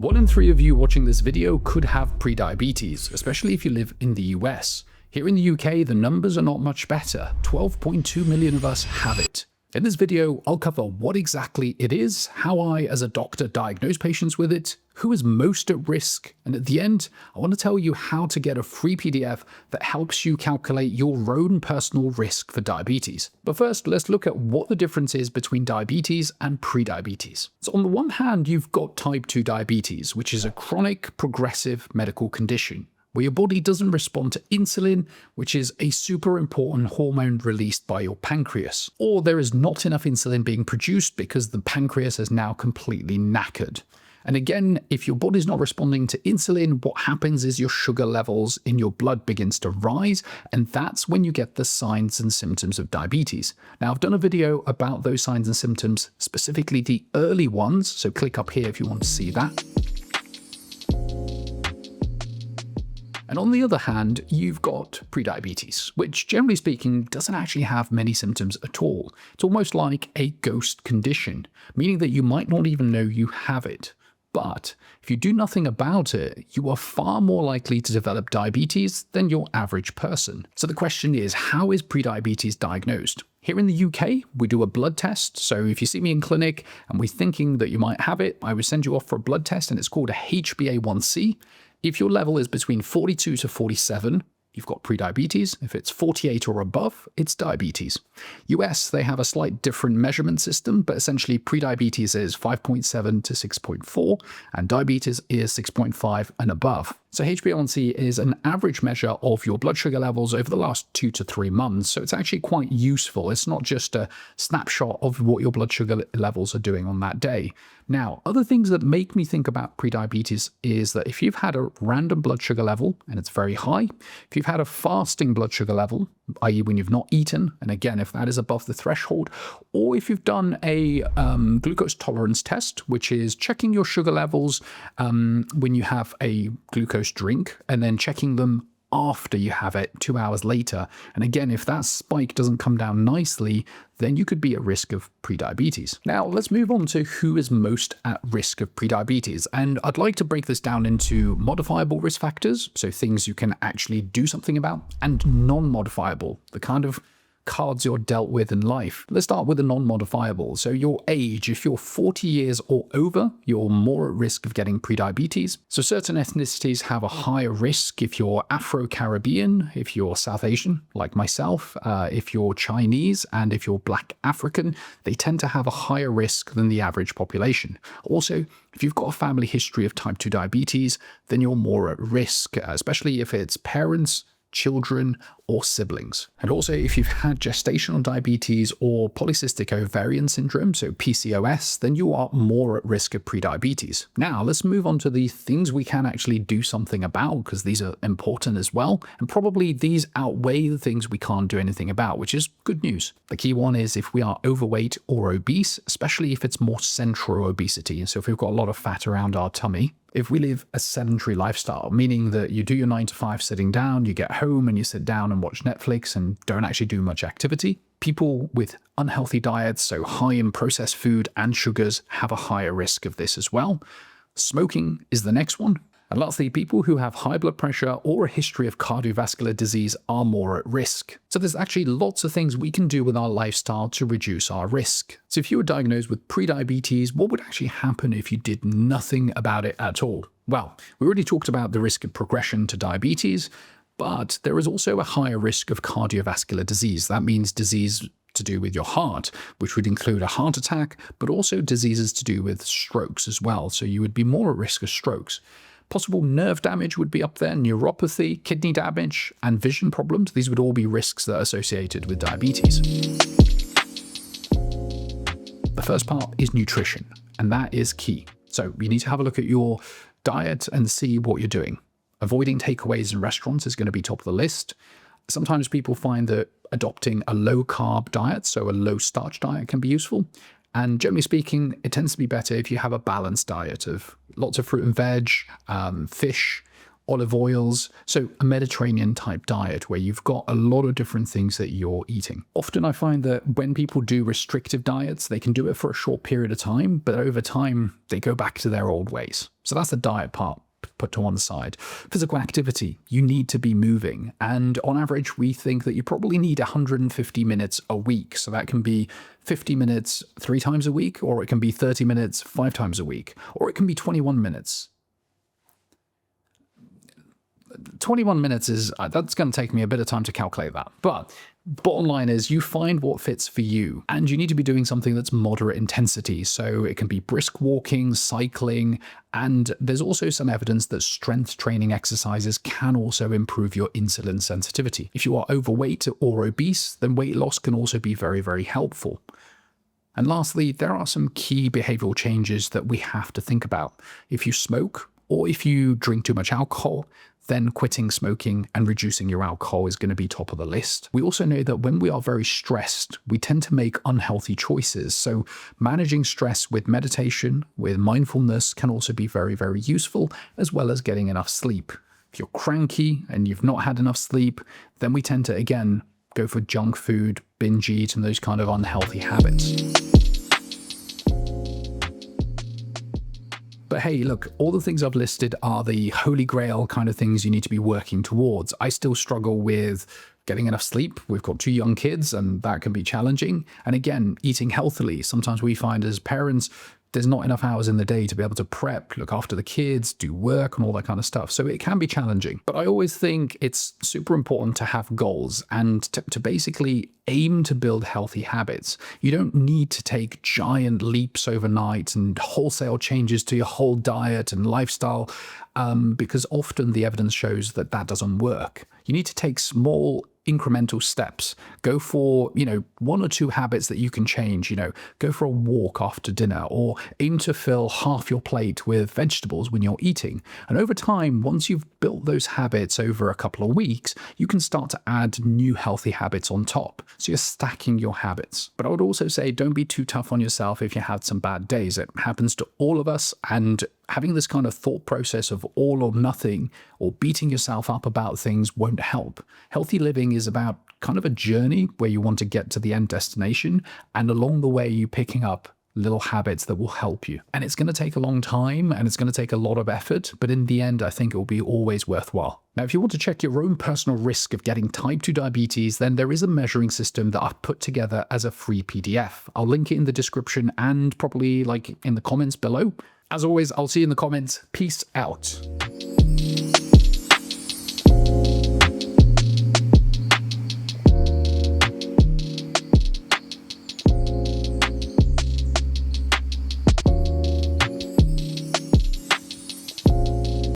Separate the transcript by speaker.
Speaker 1: 1 in 3 of you watching this video could have prediabetes, especially if you live in the US. Here in the UK, the numbers are not much better. 12.2 million of us have it. In this video, I'll cover what exactly it is, how I, as a doctor, diagnose patients with it, who is most at risk, and at the end, I want to tell you how to get a free PDF that helps you calculate your own personal risk for diabetes. But first, let's look at what the difference is between diabetes and prediabetes. So on the one hand, you've got type 2 diabetes, which is a chronic, progressive medical condition, where your body doesn't respond to insulin, which is a super important hormone released by your pancreas. Or there is not enough insulin being produced because the pancreas is now completely knackered. And again, if your body's not responding to insulin, what happens is your sugar levels in your blood begins to rise, and that's when you get the signs and symptoms of diabetes. Now, I've done a video about those signs and symptoms, specifically the early ones, so click up here if you want to see that. And on the other hand, you've got prediabetes, which generally speaking doesn't actually have many symptoms at all. It's almost like a ghost condition, meaning that you might not even know you have it. But if you do nothing about it, you are far more likely to develop diabetes than your average person. So the question is, how is prediabetes diagnosed? Here in the UK, we do a blood test. So if you see me in clinic and we're thinking that you might have it, I would send you off for a blood test, and it's called a HbA1c. If your level is between 42 to 47, you've got prediabetes. If it's 48 or above, it's diabetes. US, they have a slight different measurement system, but essentially prediabetes is 5.7 to 6.4, and diabetes is 6.5 and above. So HbA1c is an average measure of your blood sugar levels over the last 2 to 3 months. So it's actually quite useful. It's not just a snapshot of what your blood sugar levels are doing on that day. Now, other things that make me think about prediabetes is that if you've had a random blood sugar level and it's very high, if you've had a fasting blood sugar level, i.e. when you've not eaten, and again, if that is above the threshold, or if you've done a glucose tolerance test, which is checking your sugar levels when you have a glucose drink and then checking them after you have it 2 hours later. And again, if that spike doesn't come down nicely, then you could be at risk of prediabetes. Now, let's move on to who is most at risk of prediabetes. And I'd like to break this down into modifiable risk factors, so things you can actually do something about, and non-modifiable, the kind of cards you're dealt with in life. Let's start with the non-modifiable. So your age, if you're 40 years or over, you're more at risk of getting prediabetes. So certain ethnicities have a higher risk. If you're Afro-Caribbean, if you're South Asian, like myself, if you're Chinese, and if you're Black African, they tend to have a higher risk than the average population. Also, if you've got a family history of type 2 diabetes, then you're more at risk, especially if it's parents, children, or siblings. And also, if you've had gestational diabetes or polycystic ovarian syndrome, so PCOS, then you are more at risk of prediabetes. Now, let's move on to the things we can actually do something about, because these are important as well. And probably these outweigh the things we can't do anything about, which is good news. The key one is if we are overweight or obese, especially if it's more central obesity. So if we've got a lot of fat around our tummy, if we live a sedentary lifestyle, meaning that you do your 9 to 5 sitting down, you get home and you sit down and watch Netflix and don't actually do much activity, people with unhealthy diets, so high in processed food and sugars, have a higher risk of this as well. Smoking is the next one. And lastly, people who have high blood pressure or a history of cardiovascular disease are more at risk. So there's actually lots of things we can do with our lifestyle to reduce our risk. So if you were diagnosed with prediabetes, what would actually happen if you did nothing about it at all? Well, we already talked about the risk of progression to diabetes, but there is also a higher risk of cardiovascular disease. That means disease to do with your heart, which would include a heart attack, but also diseases to do with strokes as well. So you would be more at risk of strokes. Possible nerve damage would be up there, neuropathy, kidney damage, and vision problems. These would all be risks that are associated with diabetes. The first part is nutrition, and that is key. So you need to have a look at your diet and see what you're doing. Avoiding takeaways in restaurants is going to be top of the list. Sometimes people find that adopting a low-carb diet, so a low-starch diet, can be useful. And generally speaking, it tends to be better if you have a balanced diet of lots of fruit and veg, fish, olive oils. So a Mediterranean type diet where you've got a lot of different things that you're eating. Often I find that when people do restrictive diets, they can do it for a short period of time, but over time they go back to their old ways. So that's the diet part put to one side. Physical activity, you need to be moving. And on average, we think that you probably need 150 minutes a week. So that can be 50 minutes 3 times a week, or it can be 30 minutes 5 times a week, or it can be 21 minutes. 21 minutes is, that's going to take me a bit of time to calculate that. But bottom line is you find what fits for you, and you need to be doing something that's moderate intensity. So it can be brisk walking, cycling, and there's also some evidence that strength training exercises can also improve your insulin sensitivity. If you are overweight or obese, then weight loss can also be very, very helpful. And lastly, there are some key behavioral changes that we have to think about. If you smoke, or if you drink too much alcohol, then quitting smoking and reducing your alcohol is going to be top of the list. We also know that when we are very stressed, we tend to make unhealthy choices. So managing stress with meditation, with mindfulness can also be very, very useful, as well as getting enough sleep. If you're cranky and you've not had enough sleep, then we tend to, again, go for junk food, binge eat, and those kind of unhealthy habits. But hey, look, all the things I've listed are the holy grail kind of things you need to be working towards. I still struggle with getting enough sleep. We've got 2 young kids, and that can be challenging. And again, eating healthily. Sometimes we find as parents, there's not enough hours in the day to be able to prep, look after the kids, do work and all that kind of stuff. So it can be challenging. But I always think it's super important to have goals and to basically aim to build healthy habits. You don't need to take giant leaps overnight and wholesale changes to your whole diet and lifestyle, because often the evidence shows that that doesn't work. You need to take small incremental steps. Go for, 1 or 2 habits that you can change. Go for a walk after dinner, or aim to fill half your plate with vegetables when you're eating. And over time, once you've built those habits over a couple of weeks, you can start to add new healthy habits on top. So you're stacking your habits. But I would also say don't be too tough on yourself if you had some bad days. It happens to all of us, and having this kind of thought process of all or nothing or beating yourself up about things won't help. Healthy living is about kind of a journey where you want to get to the end destination, and along the way you picking up little habits that will help you. And it's going to take a long time, and it's going to take a lot of effort, but in the end I think it will be always worthwhile. Now, if you want to check your own personal risk of getting type 2 diabetes, then there is a measuring system that I've put together as a free PDF. I'll link it in the description and probably in the comments below. As always, I'll see you in the comments. Peace out.